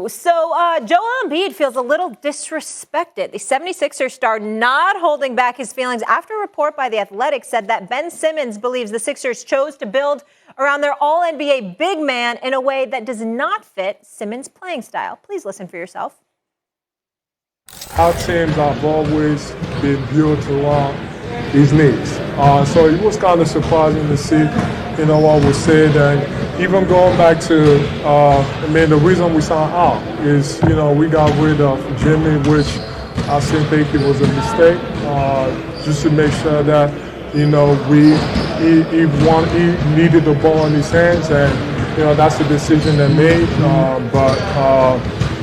Joel Embiid feels a little disrespected. The 76ers star not holding back his feelings after a report by The Athletic said that Ben Simmons believes the Sixers chose to build around their All-NBA big man in a way that does not fit Simmons' playing style. Please listen for yourself. Our teams have always been built around his needs. So it was kind of surprising to see, what was said. And even going back to, the reason we signed Al is, we got rid of Jimmy, which I still think it was a mistake, just to make sure that, he needed the ball in his hands, and, that's the decision they made.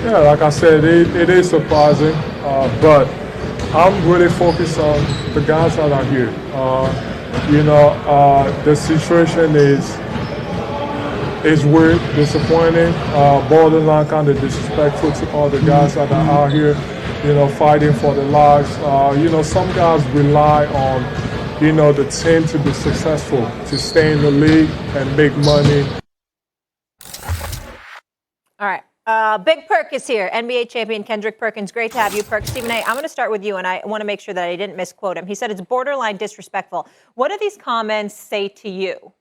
Like I said, it is surprising, but I'm really focused on the guys that are here. The situation is weird, disappointing, borderline kind of disrespectful to all the guys that are out here, fighting for their lives. Some guys rely on, the team to be successful, to stay in the league and make money. All right. Big Perk is here, NBA champion Kendrick Perkins. Great to have you, Perk. Stephen A., I'm going to start with you, and I want to make sure that I didn't misquote him. He said it's borderline disrespectful. What do these comments say to you?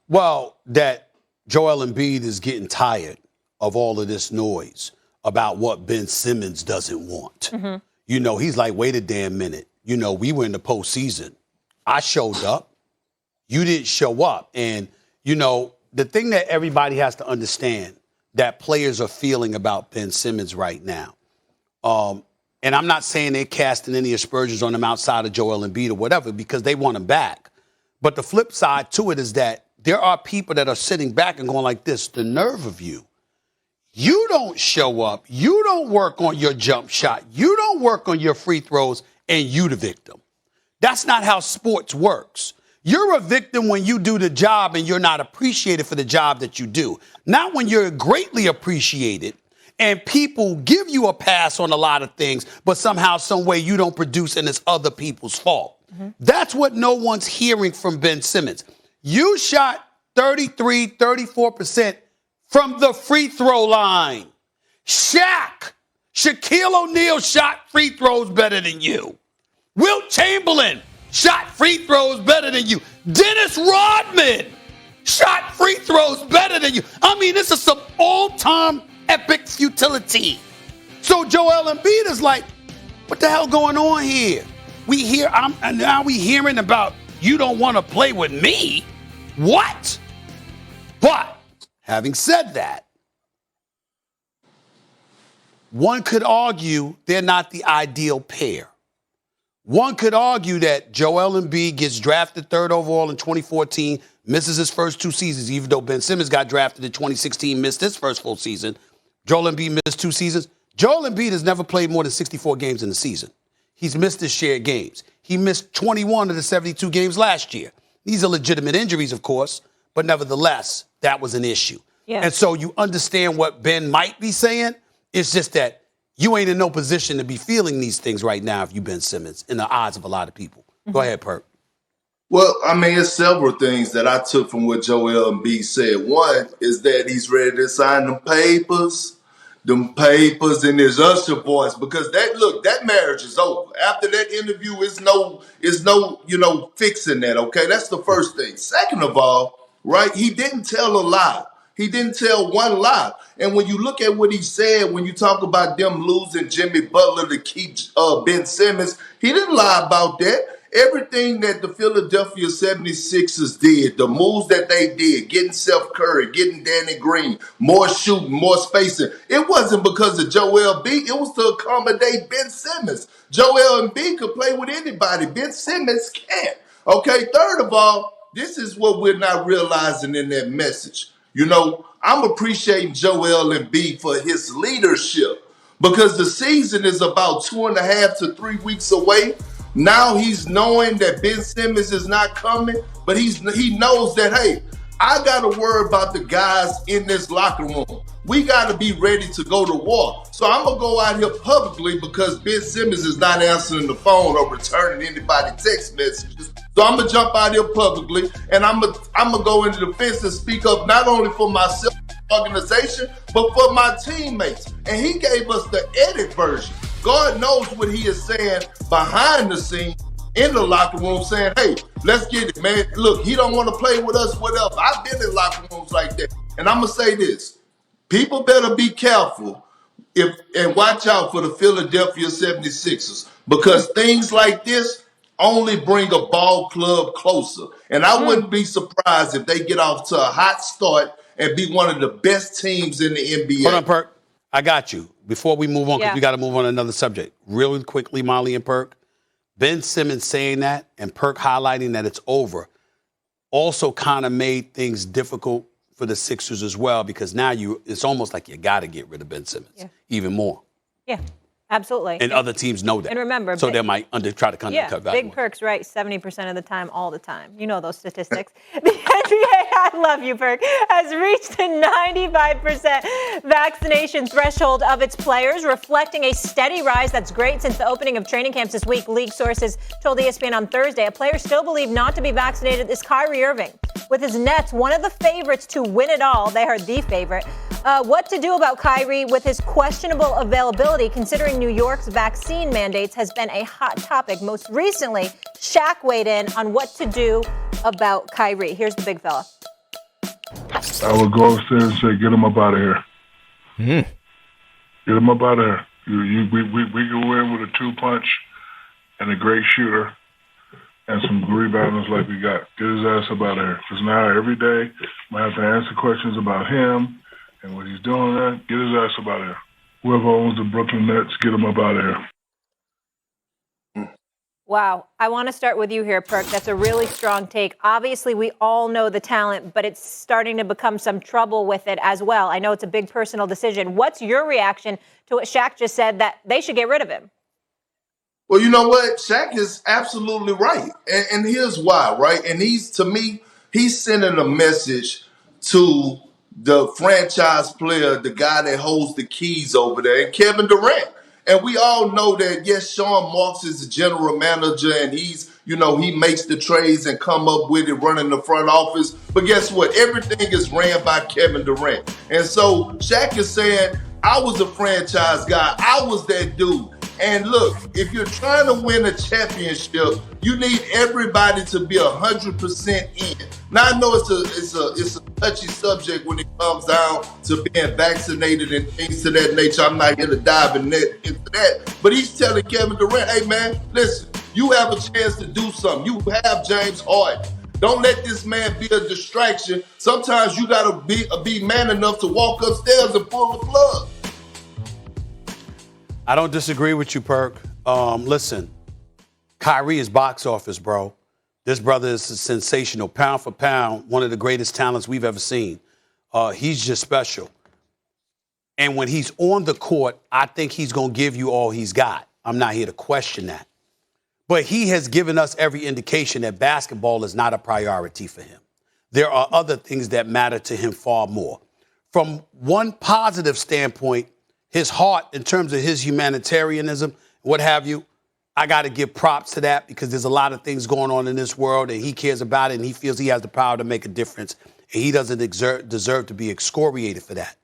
Well, that Joel Embiid is getting tired of all of this noise about what Ben Simmons doesn't want. Mm-hmm. He's like, wait a damn minute. We were in the postseason. I showed up. You didn't show up. And, the thing that everybody has to understand that players are feeling about Ben Simmons right now. And I'm not saying they're casting any aspersions on him outside of Joel Embiid or whatever, because they want him back. But the flip side to it is that there are people that are sitting back and going like this, the nerve of you. You don't show up. You don't work on your jump shot. You don't work on your free throws, and you the victim. That's not how sports works. You're a victim when you do the job and you're not appreciated for the job that you do. Not when you're greatly appreciated and people give you a pass on a lot of things, but somehow, some way you don't produce and it's other people's fault. Mm-hmm. That's what no one's hearing from Ben Simmons. You shot 34% from the free throw line. Shaquille O'Neal shot free throws better than you. Wilt Chamberlain shot free throws better than you. Dennis Rodman shot free throws better than you. This is some all-time epic futility. So Joel Embiid is like, what the hell going on here? Now we hearing about you don't want to play with me? What? But having said that, one could argue they're not the ideal pair. One could argue that Joel Embiid gets drafted 3rd overall in 2014, misses his first 2 seasons, even though Ben Simmons got drafted in 2016, missed his first full season. Joel Embiid missed 2 seasons. Joel Embiid has never played more than 64 games in the season. He's missed his share of games. He missed 21 of the 72 games last year. These are legitimate injuries, of course, but nevertheless, that was an issue. Yeah. And so you understand what Ben might be saying. It's just that you ain't in no position to be feeling these things right now if you've Ben Simmons, in the eyes of a lot of people. Mm-hmm. Go ahead, Perk. Well, it's several things that I took from what Joel Embiid said. One is that he's ready to sign them papers in his Usher voice, because that marriage is over. After that interview, is no fixing that, okay? That's the first thing. Second of all, right, he didn't tell a lie. He didn't tell one lie. And when you look at what he said, when you talk about them losing Jimmy Butler to keep Ben Simmons, he didn't lie about that. Everything that the Philadelphia 76ers did, the moves that they did, getting Seth Curry, getting Danny Green, more shooting, more spacing, it wasn't because of Joel Embiid. It was to accommodate Ben Simmons. Joel Embiid could play with anybody. Ben Simmons can't. Okay, third of all, this is what we're not realizing in that message. I'm appreciating Joel Embiid for his leadership, because the season is about 2.5 to 3 weeks away. Now he's knowing that Ben Simmons is not coming, but he knows that, hey, I got to worry about the guys in this locker room. We got to be ready to go to war. So I'm going to go out here publicly because Ben Simmons is not answering the phone or returning anybody text messages. So I'm going to jump out here publicly, and I'm going to go into the fence and speak up not only for myself, organization, but for my teammates. And he gave us the edit version. God knows what he is saying behind the scenes in the locker room, saying, hey, let's get it, man. Look, he don't want to play with us, whatever. I've been in locker rooms like that. And I'm going to say this. People better be careful and watch out for the Philadelphia 76ers, because things like this only bring a ball club closer. And I wouldn't be surprised if they get off to a hot start and be one of the best teams in the NBA. Hold on, Perk. I got you. Before we move on, because Yeah. we got to move on to another subject. Really quickly, Molly and Perk. Ben Simmons saying that and Perk highlighting that it's over also kind of made things difficult for the Sixers as well, because now it's almost like you got to get rid of Ben Simmons even more. Yeah, absolutely. And other teams know that. And remember, so they might try to undercut value. Big Perk's right 70% of the time, all the time. You know those statistics. The NBA, I love you, Perk, has reached the 95% vaccination threshold of its players, reflecting a steady rise that's great since the opening of training camps this week. League sources told ESPN on Thursday a player still believed not to be vaccinated is Kyrie Irving. With his Nets, one of the favorites to win it all, they are the favorite. What to do about Kyrie with his questionable availability, considering New York's vaccine mandates, has been a hot topic. Most recently, Shaq weighed in on what to do about Kyrie. Here's the big fella. I would go upstairs and say, get him up out of here. Get him up out of here. We go in with a 2-punch and a great shooter and some rebounders like we got. Get his ass up out of here. Because now every day I have to answer questions about him and what he's doing there. Get his ass up out of here. Whoever owns the Brooklyn Nets, get him up out of here. Wow. I want to start with you here, Perk. That's a really strong take. Obviously, we all know the talent, but it's starting to become some trouble with it as well. I know it's a big personal decision. What's your reaction to what Shaq just said, that they should get rid of him? Well, you know what? Shaq is absolutely right. And here's why, right? And to me, he's sending a message to the franchise player, the guy that holds the keys over there, and Kevin Durant. And we all know that, yes, Sean Marks is the general manager, and he makes the trades and come up with it, running the front office. But guess what? Everything is ran by Kevin Durant. And so Shaq is saying, I was a franchise guy. I was that dude. And look, if you're trying to win a championship, you need everybody to be 100% in. Now, I know it's a touchy subject when it comes down to being vaccinated and things to that nature. I'm not here to dive into that. But he's telling Kevin Durant, hey, man, listen, you have a chance to do something. You have James Harden. Don't let this man be a distraction. Sometimes you got to be man enough to walk upstairs and pull the plug. I don't disagree with you, Perk. Listen, Kyrie is box office, bro. This brother is sensational. Pound for pound, one of the greatest talents we've ever seen. He's just special. And when he's on the court, I think he's going to give you all he's got. I'm not here to question that. But he has given us every indication that basketball is not a priority for him. There are other things that matter to him far more. From one positive standpoint, his heart, in terms of his humanitarianism, what have you, I got to give props to that, because there's a lot of things going on in this world and he cares about it and he feels he has the power to make a difference, and he doesn't deserve to be excoriated for that.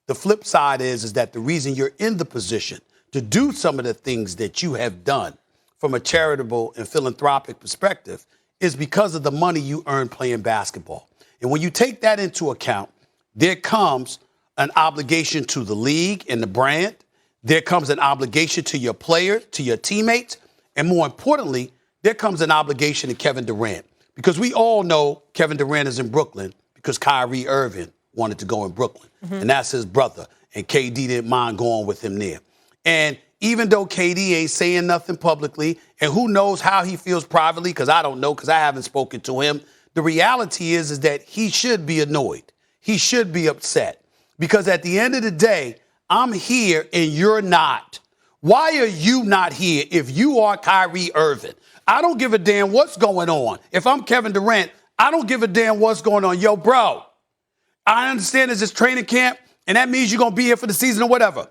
The flip side is that the reason you're in the position to do some of the things that you have done from a charitable and philanthropic perspective is because of the money you earn playing basketball. And when you take that into account, there comes an obligation to the league and the brand. There comes an obligation to your players, to your teammates. And more importantly, there comes an obligation to Kevin Durant. Because we all know Kevin Durant is in Brooklyn because Kyrie Irving wanted to go in Brooklyn. And that's his brother. And KD didn't mind going with him there. And even though KD ain't saying nothing publicly, and who knows how he feels privately, because I don't know, because I haven't spoken to him, the reality is that he should be annoyed. He should be upset. Because at the end of the day, I'm here and you're not. Why are you not here if you are Kyrie Irving? I don't give a damn what's going on. If I'm Kevin Durant, I don't give a damn what's going on. Yo, bro, I understand it's this training camp, and that means you're going to be here for the season or whatever.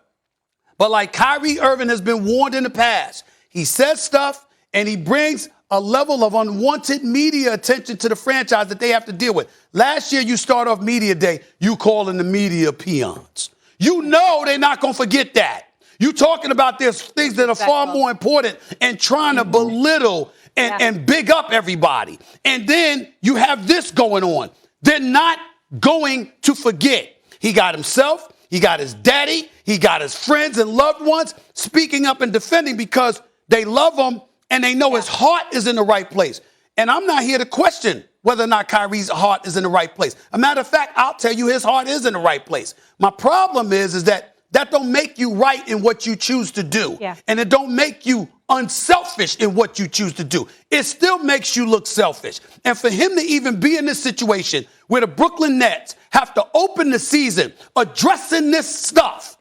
But like Kyrie Irving has been warned in the past, he says stuff and he brings a level of unwanted media attention to the franchise that they have to deal with. Last year, you start off media day, you calling the media peons. You know they're not going to forget that. You talking about there's things that are far more important and trying to belittle and big up everybody. And then you have this going on. They're not going to forget. He got himself, he got his daddy, he got his friends and loved ones speaking up and defending because they love him and they know his heart is in the right place. And I'm not here to question whether or not Kyrie's heart is in the right place. A matter of fact, I'll tell you his heart is in the right place. My problem is that don't make you right in what you choose to do. Yeah. And it don't make you unselfish in what you choose to do. It still makes you look selfish. And for him to even be in this situation where the Brooklyn Nets have to open the season addressing this stuff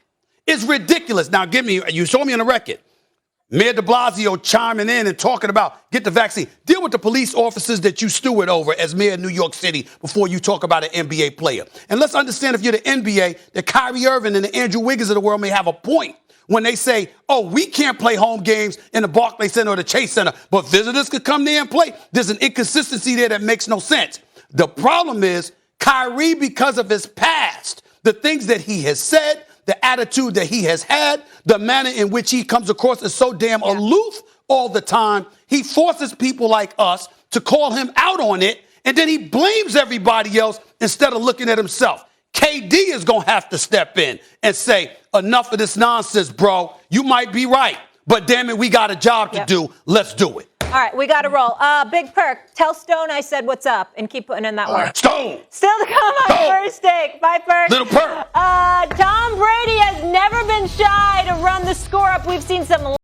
is ridiculous. Now, you saw me on the record. Mayor de Blasio chiming in and talking about get the vaccine. Deal with the police officers that you steward over as mayor of New York City before you talk about an NBA player. And let's understand if you're the NBA, that Kyrie Irving and the Andrew Wiggins of the world may have a point when they say, oh, we can't play home games in the Barclays Center or the Chase Center, but visitors could come there and play. There's an inconsistency there that makes no sense. The problem is Kyrie, because of his past, the things that he has said, the attitude that he has had, the manner in which he comes across as so damn aloof all the time, he forces people like us to call him out on it, and then he blames everybody else instead of looking at himself. KD is going to have to step in and say, enough of this nonsense, bro. You might be right, but damn it, we got a job to do. Let's do it. All right, we got to roll. Big Perk, tell Stone I said what's up and keep putting in that work. Stone! Still to come on First Take. Bye, Perk. Little Perk. Tom Brady has never been shy to run the score up. We've seen some